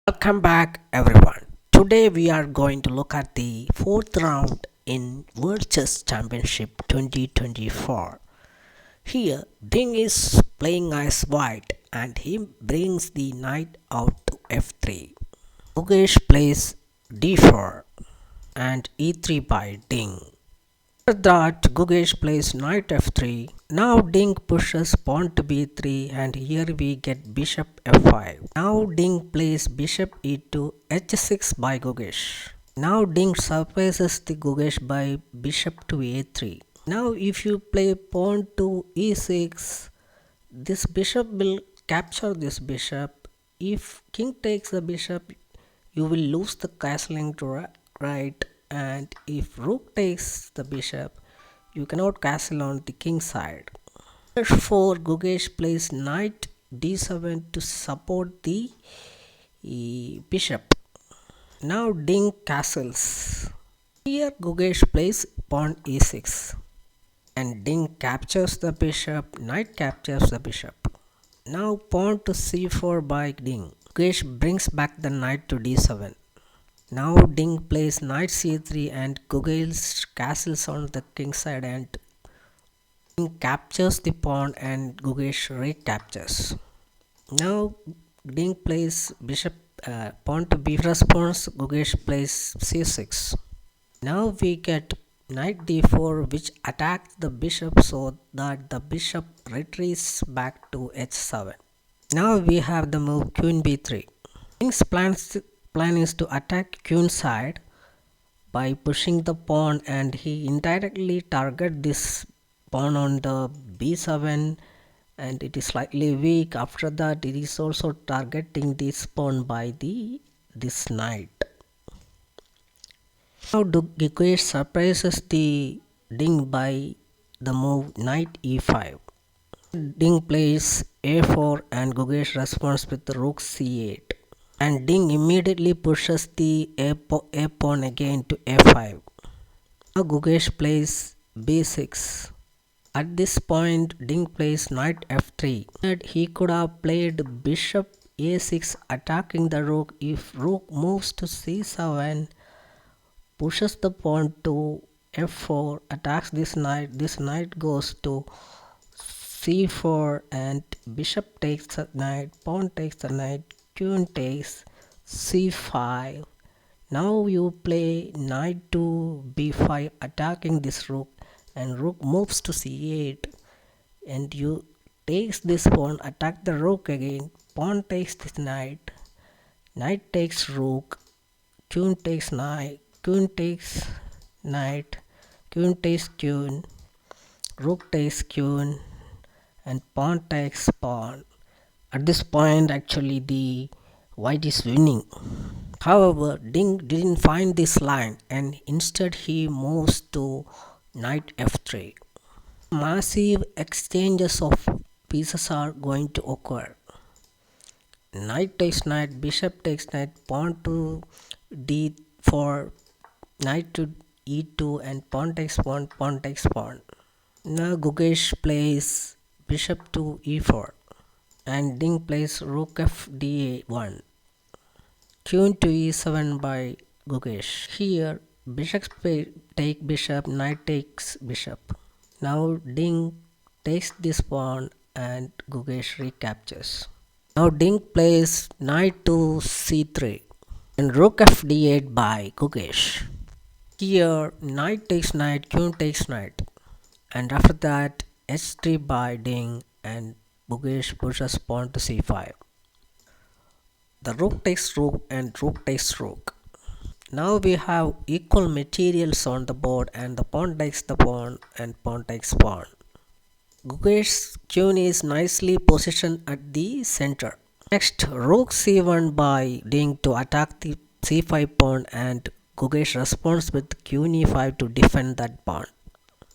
Welcome back everyone. Today we are going to look at the fourth round in World Chess Championship 2024. Here Ding is playing as white and he brings the knight out to f3. Gukesh plays d4 and e3 by Ding. After that, Gukesh plays knight f3. Now Ding pushes pawn to b3 and here we get bishop f5. Now Ding plays bishop e2 h6 by Gukesh. Now Ding surprises the Gukesh by bishop to a3. Now if you play pawn to e6, this bishop will capture this bishop. If king takes the bishop, you will lose the castling to right, and if rook takes the bishop, you cannot castle on the king side. Therefore, Gukesh plays knight d7 to support the bishop. Now Ding castles. Here Gukesh plays pawn e6 and Ding captures the bishop, knight captures the bishop. Now pawn to c4 by Ding. Gukesh brings back the knight to d7. Now Ding plays knight c3 and Gukesh castles on the king side and Ding captures the pawn and Gukesh recaptures. Now Ding plays bishop pawn to b response, Gukesh plays c6. Now we get knight d4 which attacks the bishop so that the bishop retreats back to h7. Now we have the move queen b3. Ding's plan is to attack queen side by pushing the pawn and he indirectly target this pawn on the b7 and it is slightly weak. After that it is also targeting this pawn by this knight. Now Gukesh surprises the Ding by the move knight e5. Ding plays a4 and Gukesh responds with rook c8. And Ding immediately pushes the a pawn again to a5. Now Gukesh plays b6. At this point Ding plays knight f3. And he could have played bishop a6 attacking the rook. If rook moves to c7, pushes the pawn to f4, attacks this knight goes to c4 and bishop takes the knight, pawn takes the knight, queen takes c5. Now you play knight to b5 attacking this rook and rook moves to c8 and you takes this pawn, attack the rook again, pawn takes this knight, knight takes rook, queen takes knight, queen takes knight, queen takes queen, rook takes queen and pawn takes pawn. At this point actually the white is winning. However, Ding didn't find this line and instead he moves to knight f3. Massive exchanges of pieces are going to occur. Knight takes knight, bishop takes knight, pawn to d4, knight to e2 and pawn takes pawn, pawn takes pawn. Now Gukesh plays bishop to e4 and Ding plays rook f d1. Queen to e7 by Gukesh. Here bishop take bishop, knight takes bishop. Now Ding takes this pawn and Gukesh recaptures. Now Ding plays knight to c3 and rook f d8 by Gukesh. Here knight takes knight, queen takes knight and after that h3 by Ding and Gukesh pushes pawn to c5. The rook takes rook and rook takes rook. Now we have equal materials on the board and the pawn takes the pawn and pawn takes pawn. Gukesh's queen is nicely positioned at the center. Next, rook c1 by Ding to attack the c5 pawn and Gukesh responds with queen e5 to defend that pawn.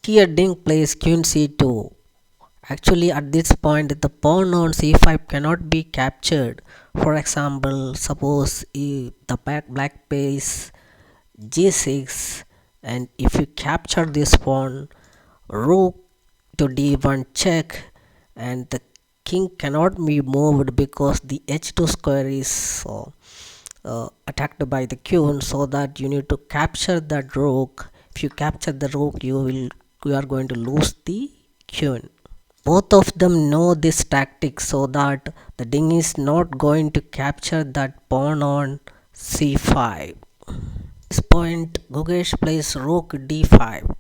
Here Ding plays queen c2. Actually at this point the pawn on c5 cannot be captured. For example, suppose if the black plays g6 and if you capture this pawn, rook to d1 check and the king cannot be moved because the h2 square is attacked by the queen, so that you need to capture that rook. If you capture the rook, you are going to lose the queen. Both of them know this tactic, so that the Ding is not going to capture that pawn on c5. This point, Gukesh plays rook d5,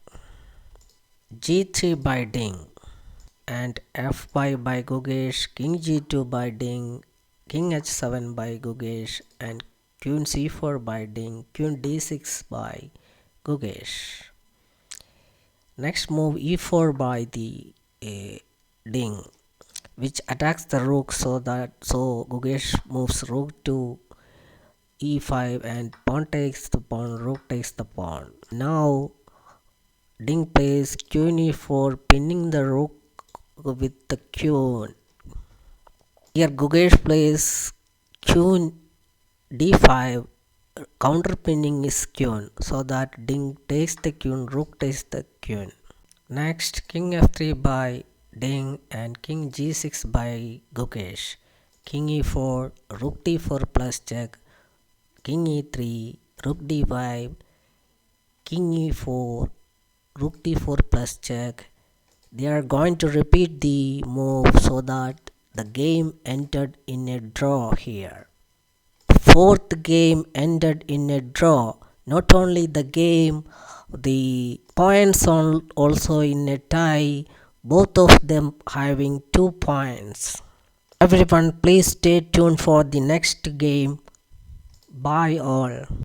g3 by Ding, and f5 by Gukesh, king g2 by Ding, king h7 by Gukesh, and queen c4 by Ding, queen d6 by Gukesh. Next move e4 by the Ding, which attacks the rook, so Gukesh moves rook to e5 and pawn takes the pawn, rook takes the pawn. Now Ding plays queen e4, pinning the rook with the queen. Here Gukesh plays queen d5, counter pinning is queen, so that Ding takes the queen, rook takes the queen. Next, king f3 by Ding and king g6 by Gukesh. King e4, rook d4 plus check, king e3, rook d5, king e4, rook d4 plus check. They are going to repeat the move, so that the game entered in a draw here. Fourth game ended in a draw. Not only the game, the points also in a tie, both of them having 2 points. Everyone, please stay tuned for the next game. Bye all.